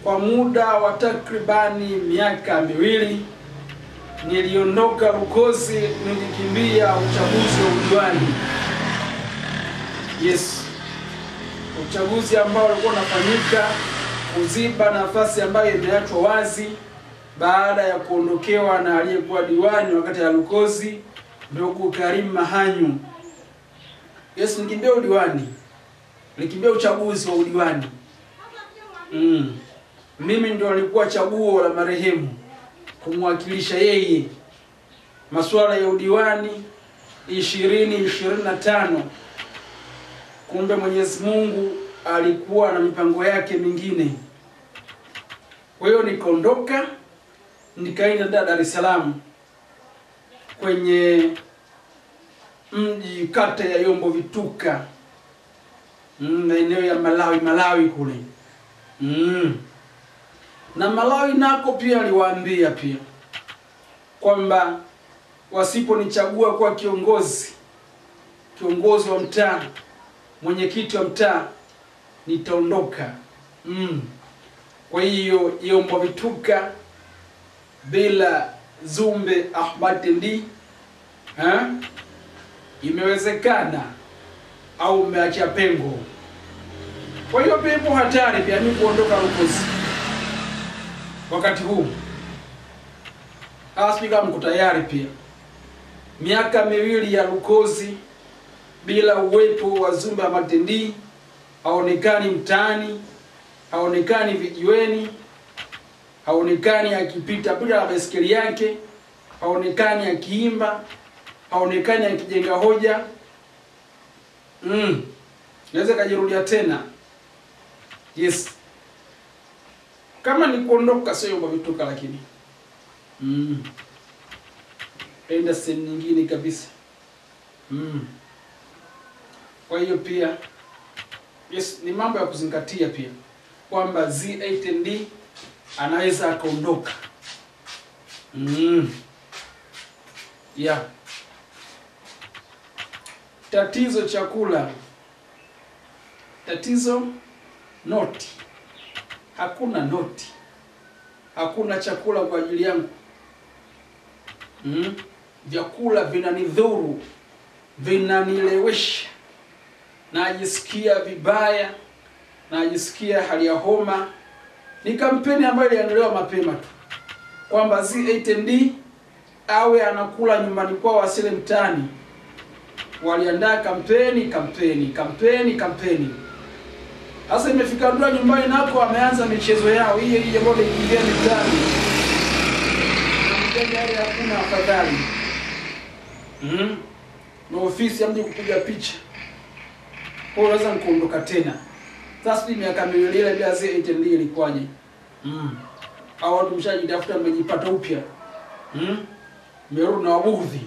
Kwa muda wa takribani miaka miwili niliondoka Lukozi, nilikimbia uchaguzi wa udiwani. Yes. Uchaguzi ambao ulikuwa unafanyika kuziba nafasi ambayo imeachwa wazi baada ya kuondokewa na aliyekuwa diwani wakati ya Lukozi, ndugu Karim Mahanyu. Yes, nilikimbia udiwani. Nilikimbia uchaguzi wa udiwani. Mimi ndio nilikuwa chaguo la marehemu kumwakilisha yeye masuala ya udiwani 2025. Kumbe Mwenyezi Mungu alikuwa na mipango yake mingine. Kwa hiyo nikaondoka, nikaenda Dar es Salaam kwenye mji kata ya Yombo Vituka, eneo ya Malawi kule. Na Malawi nako pia aliwaambia pia kwamba wasiponichagua kwa kiongozi wa mtaa, mwenyekiti wa mtaa, nitaondoka. Kwa hiyo Yombo Vituka bila Zumbe Ahmad Ndi imewezekana au umeacha pengo. Kwa hiyo pepo hatari pia ni kuondoka Lukozi wakati huu. Aspika mko tayari pia. Miaka miwili ya Lukozi bila uwepo wa Zumbe Ahmad Ndi, haonekani mtaani, haonekani vijiweni, haonekani akipita bila baiskeli yake, haonekani akiimba, haonekani akijenga hoja. Naweza kajirudia tena. Yes. Kama ni kuondoka sio Yombo Vituka, lakini enda sehemu nyingine kabisa. Kwa hiyo pia yes, ni mambo ya kuzingatia pia kwamba Z8 Ndi anaweza akaondoka. Yeah. Tatizo chakula. Tatizo noti. Hakuna noti. Hakuna chakula kwa ajili yangu. Vyakula vinanidhuru, vinanilewesha. Najisikia vibaya, najisikia hali ya homa. Ni kampeni ambayo iliandaliwa mapema tu kwamba Z8 Ndi awe anakula nyumbani kwao, asile mtaani. Waliandaa kampeni. Sasa imefika ndoa nyumbani nako ameanza michezo yao hii ambayo ikiingia mtaani. Gari hakuna afadhali. Na ofisi amje kupiga picha. Kwa hiyo lazima kuondoka tena. Sasa miaka miwili ile bila Z8 Ndi ilikuwaje? Au watu mshajitafuta mmejipata upya. Merudi na wabudhi.